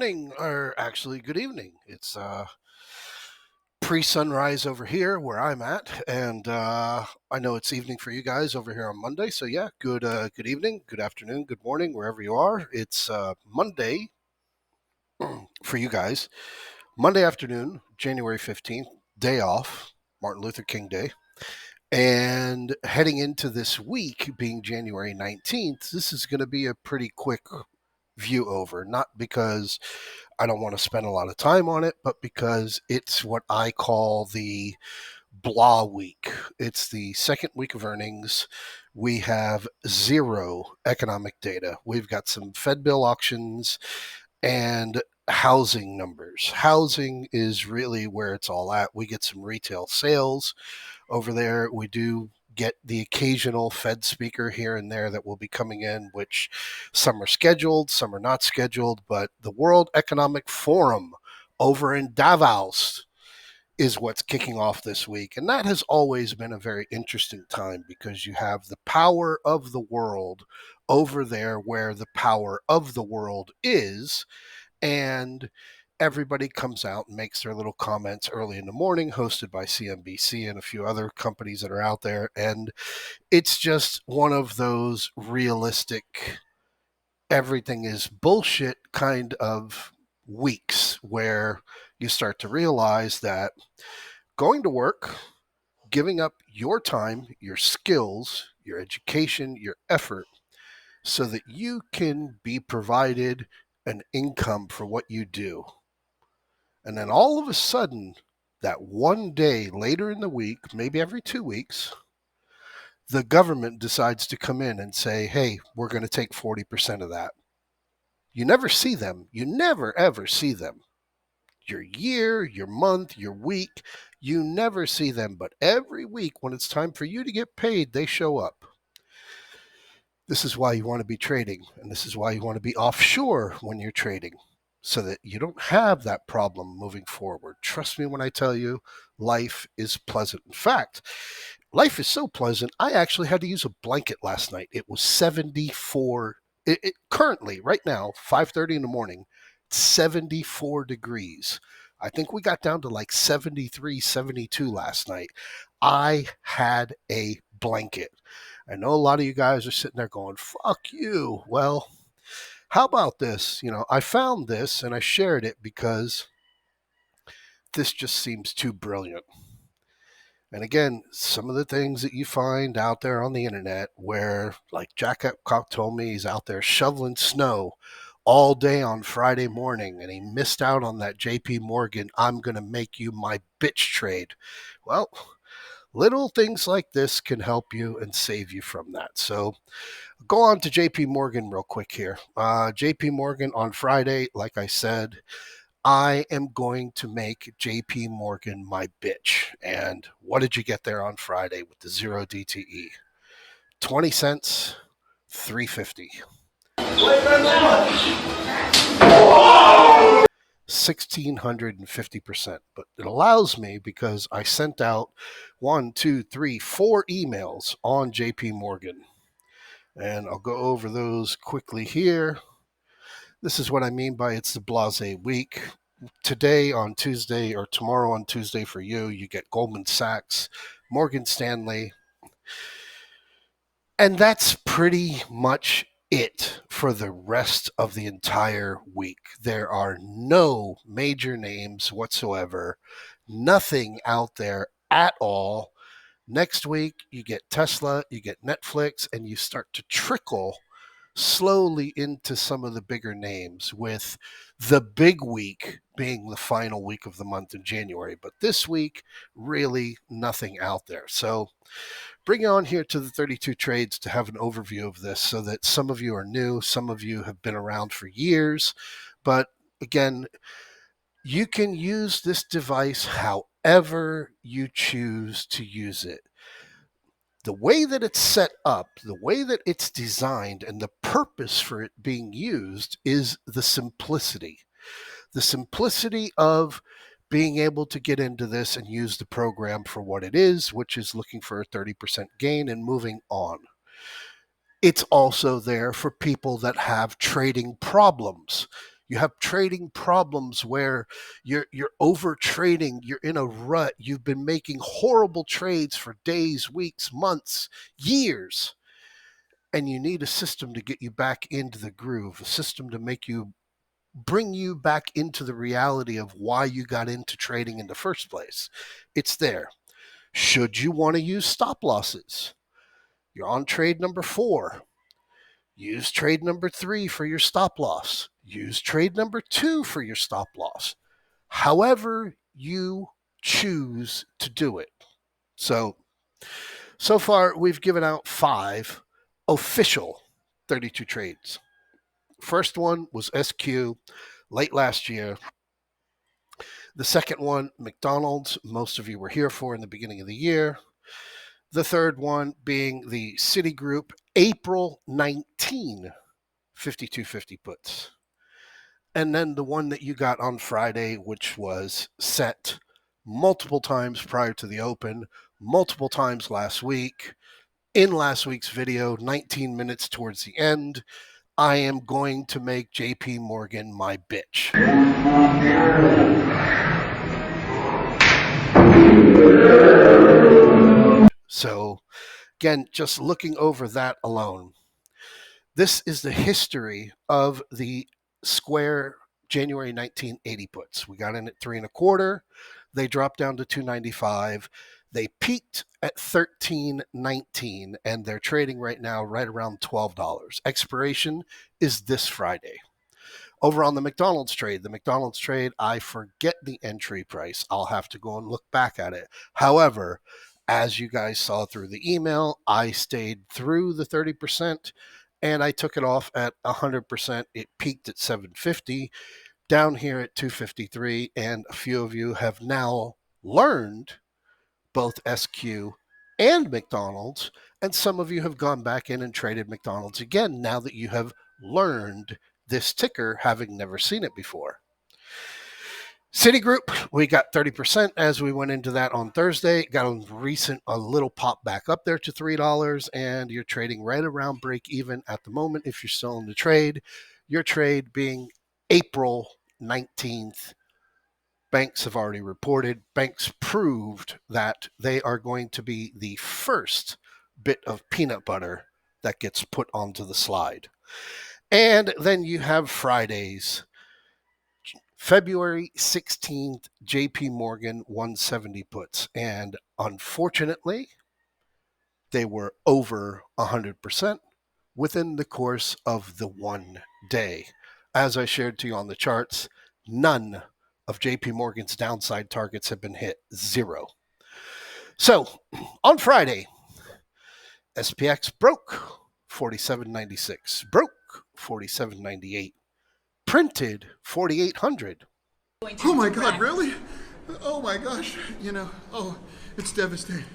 morning, or actually good evening. It's pre-sunrise over here where I'm at, and I know it's evening for you guys over here on Monday. So yeah, good evening, good afternoon, good morning, wherever you are. It's Monday for you guys. Monday afternoon, January 15th, day off, Martin Luther King Day. And heading into this week, being January 19th, this is going to be a pretty quick view over, not because I don't want to spend a lot of time on it, but because it's what I call the blah week. It's the second week of earnings. We have zero economic data. We've got some Fed bill auctions and housing numbers. Housing is really where it's all at. We get some retail sales over there. We do get the occasional Fed speaker here and there that will be coming in, which some are scheduled, some are not scheduled. But the World Economic Forum over in Davos is what's kicking off this week. And that has always been a very interesting time because you have the power of the world over there where the power of the world is. And everybody comes out and makes their little comments early in the morning, hosted by CNBC and a few other companies that are out there. And it's just one of those realistic, everything is bullshit kind of weeks where you start to realize that going to work, giving up your time, your skills, your education, your effort, so that you can be provided an income for what you do. And then all of a sudden, that one day later in the week, maybe every 2 weeks, the government decides to come in and say, hey, we're going to take 40% of that. You never see them. You never, ever see them. Your year, your month, your week, you never see them. But every week when it's time for you to get paid, they show up. This is why you want to be trading, and this is why you want to be offshore when you're trading, so that you don't have that problem moving forward. Trust me when I tell you, life is pleasant. In fact, life is so pleasant, I actually had to use a blanket last night. It was 74. Currently, right now, 5:30 in the morning, 74 degrees. I think we got down to like 73, 72 last night. I had a blanket. I know a lot of you guys are sitting there going, fuck you. Well, how about this? I found this and I shared it because this just seems too brilliant. And again, some of the things that you find out there on the internet where, like Jack Epcock told me, he's out there shoveling snow all day on Friday morning and he missed out on that JP Morgan, I'm going to make you my bitch trade. Well, little things like this can help you and save you from that. So go on to JP Morgan real quick here. JP Morgan on Friday, like I said, I am going to make JP Morgan my bitch. And what did you get there on Friday with the 0 DTE? 20 cents, 350. 1,650%. But it allows me because I sent out 4 emails on JP Morgan. And I'll go over those quickly here. This is what I mean by it's the blase week. Today on Tuesday, or tomorrow on Tuesday for you, you get Goldman Sachs, Morgan Stanley. And that's pretty much it for the rest of the entire week. There are no major names whatsoever, nothing out there at all. Next week, you get Tesla, you get Netflix, and you start to trickle slowly into some of the bigger names, with the big week being the final week of the month in January. But this week, really nothing out there. So bring you on here to the 32 trades to have an overview of this so that some of you are new, some of you have been around for years. But again, you can use this device however you choose to use it. The way that it's set up, the way that it's designed, and the purpose for it being used is the simplicity. The simplicity of being able to get into this and use the program for what it is, which is looking for a 30% gain and moving on. It's also there for people that have trading problems. You have trading problems where you're over trading, you're in a rut, you've been making horrible trades for days, weeks, months, years, and you need a system to get you back into the groove, a system to bring you back into the reality of why you got into trading in the first place. It's there. Should you want to use stop losses? You're on trade number 4. Use trade number 3 for your stop loss. Use trade number 2 for your stop loss. However you choose to do it. So far we've given out 5 official 32 trades. First one was SQ late last year. The second one, McDonald's, most of you were here for in the beginning of the year. The third one being the Citigroup April 19 5250 puts. And then the one that you got on Friday, which was set multiple times prior to the open, multiple times last week. In last week's video, 19 minutes towards the end, I am going to make JP Morgan my bitch. So again, just looking over that alone, this is the history of the Square January 1980 puts. We got in at 3.25. They dropped down to 295. They peaked at 13.19, and they're trading right now right around $12. Expiration is this Friday. Over on the McDonald's trade, I forget the entry price. I'll have to go and look back at it. However, as you guys saw through the email, I stayed through the 30% and I took it off at 100%. It peaked at 750, down here at 253, and a few of you have now learned both SQ and McDonald's, and some of you have gone back in and traded McDonald's again now that you have learned this ticker, having never seen it before. Citigroup, we got 30% as we went into that on Thursday. Got a little pop back up there to $3, and you're trading right around break even at the moment if you're still in the trade. Your trade being April 19th. Banks have already reported. Banks proved that they are going to be the first bit of peanut butter that gets put onto the slide. And then you have Fridays. February 16th, JP Morgan 170 puts. And unfortunately, they were over 100% within the course of the one day. As I shared to you on the charts, none of JP Morgan's downside targets have been hit. 0. So on Friday, SPX broke 47.96, broke 47.98, printed 4,800. Oh my God, really? Oh my gosh, it's devastating.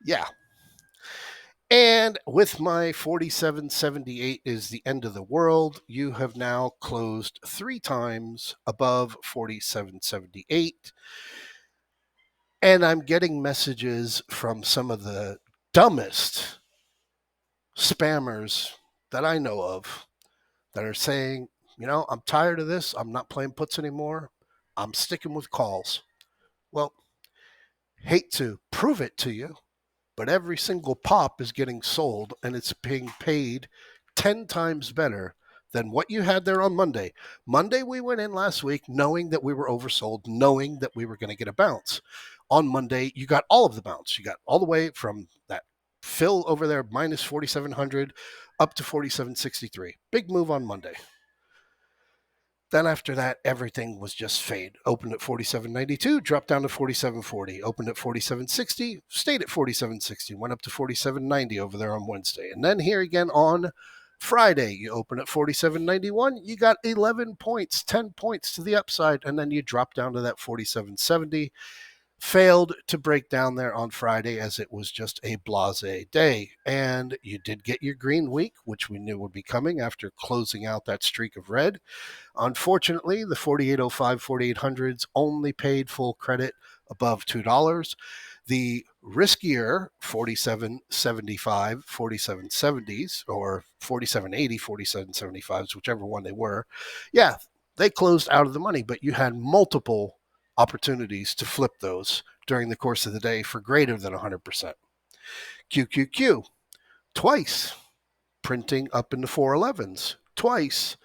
Yeah. And with my 47.78 is the end of the world, you have now closed 3 times above 47.78. And I'm getting messages from some of the dumbest spammers that I know of that are saying, I'm tired of this. I'm not playing puts anymore. I'm sticking with calls. Well, hate to prove it to you, but every single pop is getting sold and it's being paid 10 times better than what you had there on Monday. Monday, we went in last week knowing that we were oversold, knowing that we were going to get a bounce. On Monday, you got all of the bounce. You got all the way from that fill over there, minus 4,700, up to 47.63. Big move on Monday. Then after that, everything was just fade. Opened at 47.92, dropped down to 47.40. Opened at 47.60, stayed at 47.60, went up to 47.90 over there on Wednesday. And then here again on Friday, you open at 47.91, you got 11 points, 10 points to the upside, and then you drop down to that 47.70. Failed to break down there on Friday as it was just a blasé day. And you did get your green week, which we knew would be coming after closing out that streak of red. Unfortunately, the 4805, 4800s only paid full credit above $2. The riskier 47.75, 47.70s, or 47.80, 47.75s, whichever one they were, yeah, they closed out of the money, but you had multiple opportunities to flip those during the course of the day for greater than 100%. QQQ, twice printing up in the 411s, twice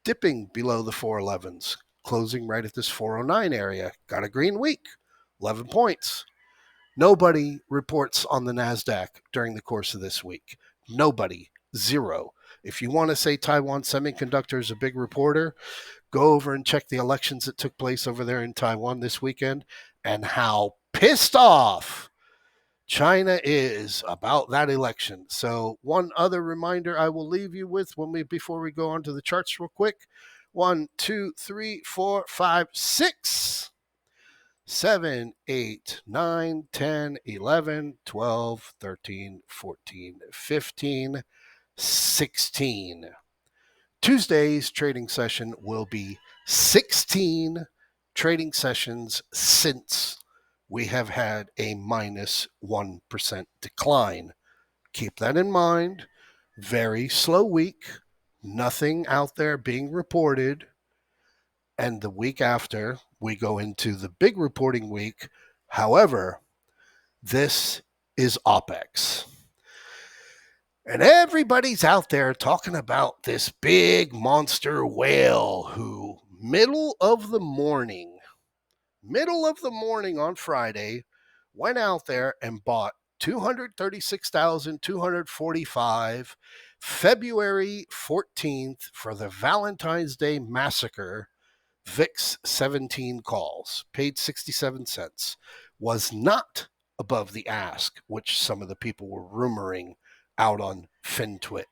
dipping below the 411s, closing right at this 409 area. Got a green week, 11 points. Nobody reports on the NASDAQ during the course of this week. Nobody. Zero. If you want to say Taiwan Semiconductor is a big reporter, go over and check the elections that took place over there in Taiwan this weekend and how pissed off China is about that election. So, one other reminder I will leave you with before we go on to the charts real quick. 1, 2, 3, 4, 5, 6, 7, 8, 9, 10, 11, 12, 13, 14, 15, 16. Tuesday's trading session will be 16 trading sessions since we have had a minus 1% decline. Keep that in mind. Very slow week. Nothing out there being reported. And the week after, we go into the big reporting week. However, this is Opex. And everybody's out there talking about this big monster whale who, middle of the morning on Friday, went out there and bought 236,245 February 14th for the Valentine's Day massacre. VIX 17 calls, paid 67 cents, was not above the ask, which some of the people were rumoring out on FinTwit.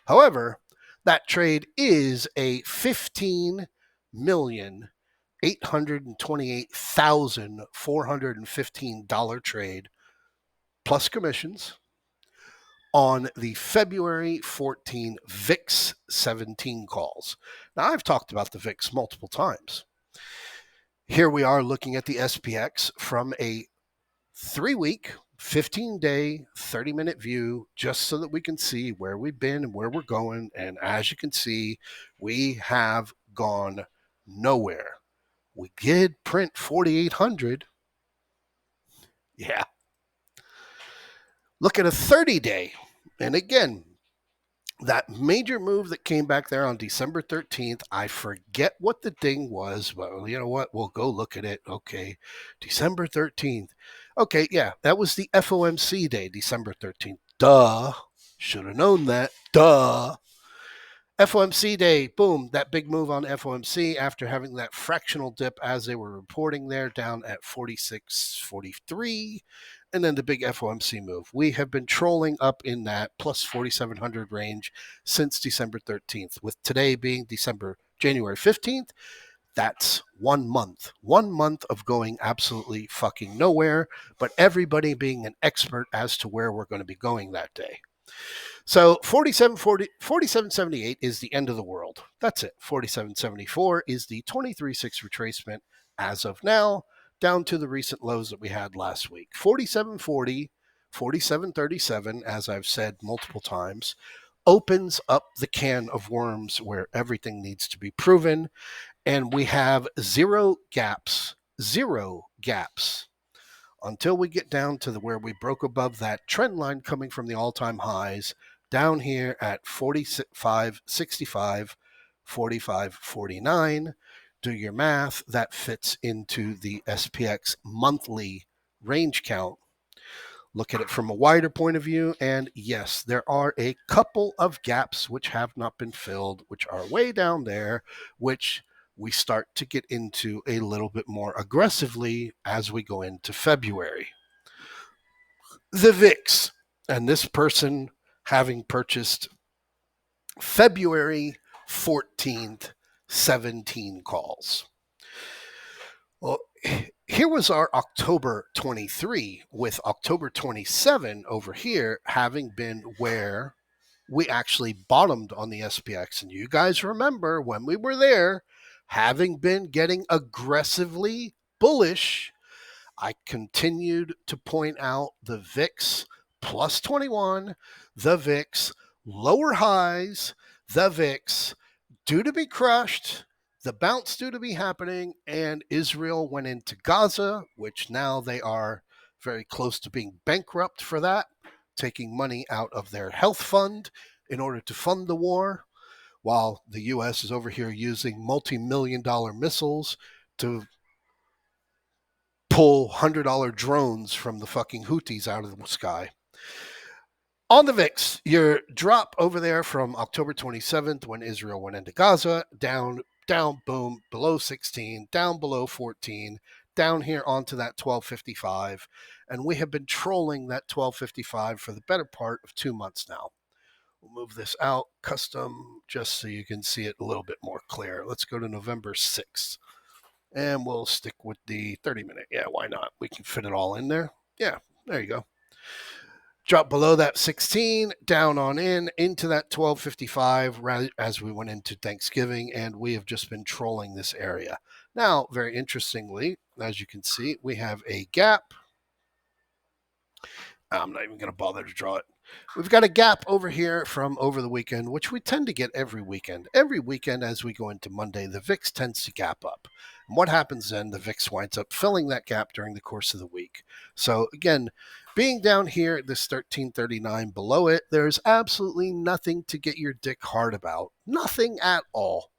However, that trade is a 15,828,415 trade plus commissions on the February 14 VIX 17 calls. Now, I've talked about the VIX multiple times. Here we are looking at the SPX from a 3-week, 15-day, 30-minute view, just so that we can see where we've been and where we're going. And as you can see, we have gone nowhere. We did print 4,800. Yeah. Look at a 30-day. And again, that major move that came back there on December 13th, I forget what the ding was, but you know what? We'll go look at it. Okay, December 13th. Okay, yeah, that was the FOMC day, December 13th. Duh. Should have known that. Duh. FOMC day, boom, that big move on FOMC after having that fractional dip as they were reporting there down at 46.43. And then the big FOMC move. We have been trolling up in that plus 4,700 range since December 13th, with today being January 15th. That's 1 month. 1 month of going absolutely fucking nowhere, but everybody being an expert as to where we're going to be going that day. So 47.78 is the end of the world. That's it. 47.74 is the 23.6 retracement as of now, down to the recent lows that we had last week. 47.40, 47.37, as I've said multiple times, opens up the can of worms where everything needs to be proven. And we have zero gaps until we get down to where we broke above that trend line coming from the all-time highs down here at 45.65, 45.49. Do your math. That fits into the SPX monthly range count. Look at it from a wider point of view, and yes, there are a couple of gaps which have not been filled, which are way down there, which we start to get into a little bit more aggressively as we go into February. The VIX, and this person having purchased February 14th, 17 calls. Well, here was our October 23, with October 27 over here having been where we actually bottomed on the SPX. And you guys remember when we were there, having been getting aggressively bullish, I continued to point out the VIX plus 21, the VIX lower highs, the VIX due to be crushed, the bounce due to be happening, and Israel went into Gaza, which now they are very close to being bankrupt for that, taking money out of their health fund in order to fund the war, while the U.S. is over here using multi-million-dollar missiles to pull $100 drones from the fucking Houthis out of the sky. On the VIX, your drop over there from October 27th when Israel went into Gaza, down, boom, below 16, down below 14, down here onto that 1255. And we have been trolling that 1255 for the better part of 2 months now. We'll move this out custom just so you can see it a little bit more clear. Let's go to November 6th. And we'll stick with the 30-minute. Yeah, why not? We can fit it all in there. Yeah, there you go. Drop below that 16, down on into that 1255 as we went into Thanksgiving, and we have just been trolling this area. Now, very interestingly, as you can see, we have a gap. I'm not even going to bother to draw it. We've got a gap over here from over the weekend, which we tend to get every weekend. Every weekend as we go into Monday, the VIX tends to gap up. And what happens then? The VIX winds up filling that gap during the course of the week. So again, being down here at this 1339 below it, there's absolutely nothing to get your dick hard about. Nothing at all.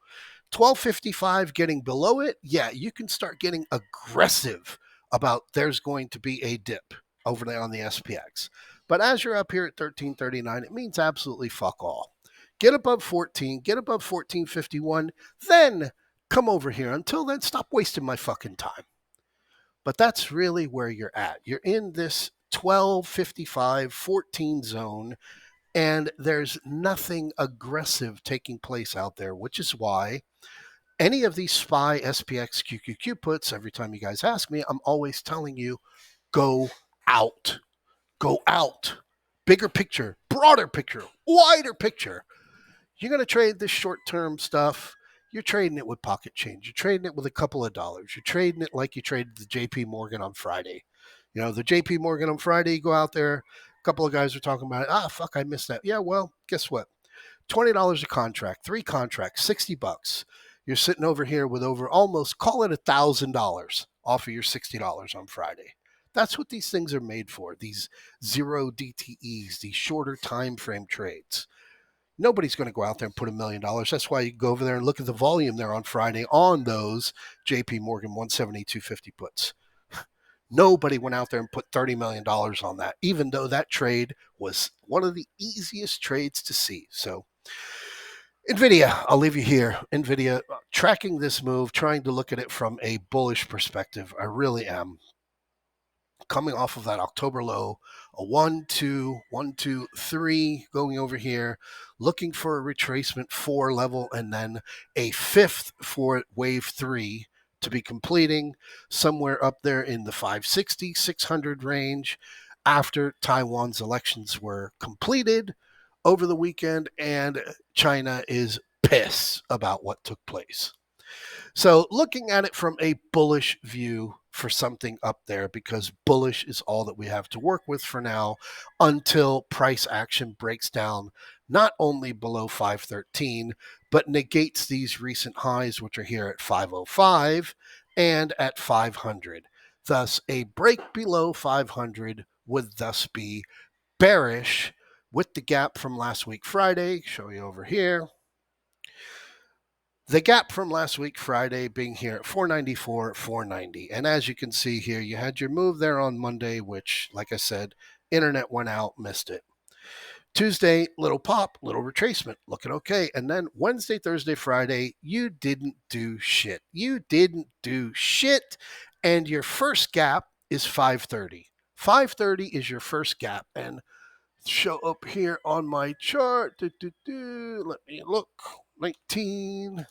1255 getting below it, yeah, you can start getting aggressive about there's going to be a dip over there on the SPX. But as you're up here at 1339, it means absolutely fuck all. Get above 14, get above 1451, then come over here. Until then, stop wasting my fucking time. But that's really where you're at. You're in this 1255, 14 zone, and there's nothing aggressive taking place out there, which is why any of these SPY, SPX, QQQ puts, every time you guys ask me, I'm always telling you, go out. Go out. Bigger picture, broader picture, wider picture. You're going to trade this short-term stuff. You're trading it with pocket change. You're trading it with a couple of dollars. You're trading it like you traded the JP Morgan on Friday. You know, the JP Morgan on Friday, you go out there, a couple of guys are talking about it. Ah, fuck, I missed that. Yeah, well, guess what? $20 a contract, 3 contracts, $60. You're sitting over here with over almost, call it $1,000 off of your $60 on Friday. That's what these things are made for, these zero DTEs, these shorter time frame trades. Nobody's going to go out there and put $1 million. That's why you go over there and look at the volume there on Friday on those JP Morgan 172.50 puts. Nobody went out there and put $30 million on that, even though that trade was one of the easiest trades to see. So NVIDIA, I'll leave you here. NVIDIA, tracking this move, trying to look at it from a bullish perspective. I really am. Coming off of that October low, a 1, 2, 1, 2, 3 going over here, looking for a retracement 4 level, and then a 5th for wave 3 to be completing somewhere up there in the 560, 600 range after Taiwan's elections were completed over the weekend, and China is pissed about what took place. So looking at it from a bullish view for something up there, because bullish is all that we have to work with for now until price action breaks down not only below 513, but negates these recent highs, which are here at 505 and at 500. Thus, a break below 500 would thus be bearish with the gap from last week Friday. Show you over here. The gap from last week Friday being here at 494, 490. And as you can see here, you had your move there on Monday, which, like I said, internet went out, missed it. Tuesday, little pop, little retracement, looking okay. And then Wednesday, Thursday, Friday, you didn't do shit. You didn't do shit. And your first gap is 530. 530 is your first gap. And show up here on my chart. Let me look. 19.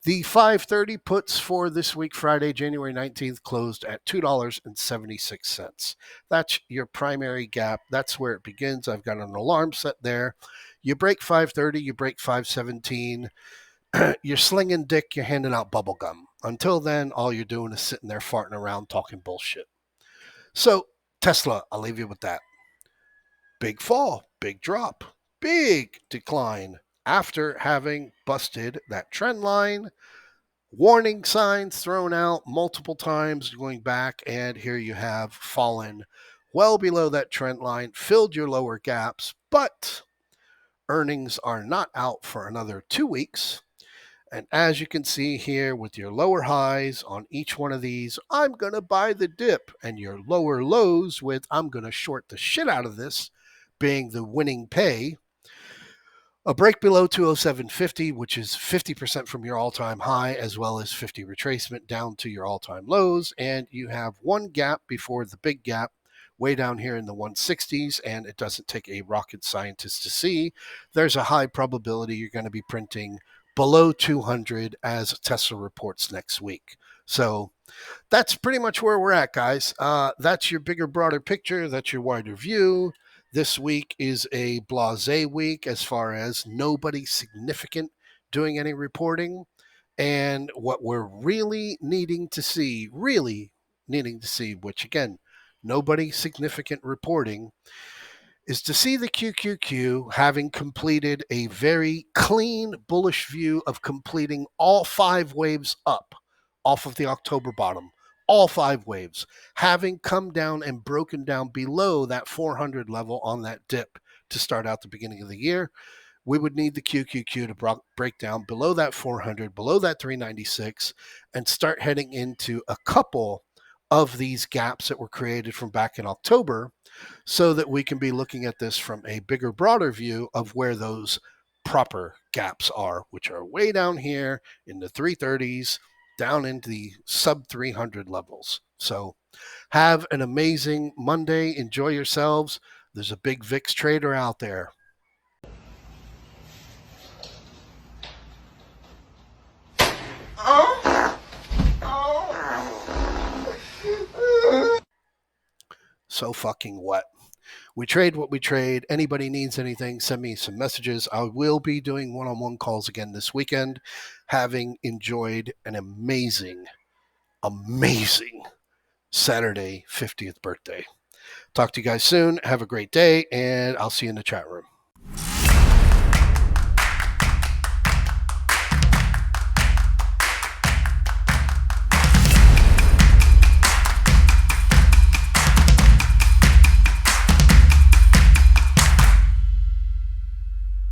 The 530 puts for this week, Friday, January 19th, closed at $2.76. That's your primary gap. That's where it begins. I've got an alarm set there. You break 530, you break 517. You're slinging dick, you're handing out bubble gum. Until then, all you're doing is sitting there farting around talking bullshit. So, Tesla, I'll leave you with that. Big fall, big drop, big decline after having busted that trend line. Warning signs thrown out multiple times going back, and here you have fallen well below that trend line, filled your lower gaps, but earnings are not out for another 2 weeks. And as you can see here with your lower highs on each one of these, I'm going to buy the dip, and your lower lows with I'm going to short the shit out of this being the winning pay. A break below 207.50, which is 50% from your all time high, as well as 50 retracement down to your all time lows. And you have one gap before the big gap, way down here in the 160s. And it doesn't take a rocket scientist to see there's a high probability you're going to be printing below 200 as Tesla reports next week. So that's pretty much where we're at, guys. That's your bigger, broader picture. That's your wider view. This week is a blase week as far as nobody significant doing any reporting. And what we're really needing to see, which again, nobody significant reporting, is to see the QQQ having completed a very clean bullish view of completing all 5 waves up off of the October bottom. All 5 waves having come down and broken down below that 400 level on that dip to start out the beginning of the year. We would need the QQQ to break down below that 400, below that 396, and start heading into a couple of these gaps that were created from back in October, so that we can be looking at this from a bigger, broader view of where those proper gaps are, which are way down here in the 330s, down into the sub 300 levels. So have an amazing Monday. Enjoy yourselves. There's a big VIX trader out there. So fucking what? We trade what we trade. Anybody needs anything, send me some messages. I will be doing one-on-one calls again this weekend, having enjoyed an amazing, amazing Saturday 50th birthday. Talk to you guys soon. Have a great day, and I'll see you in the chat room.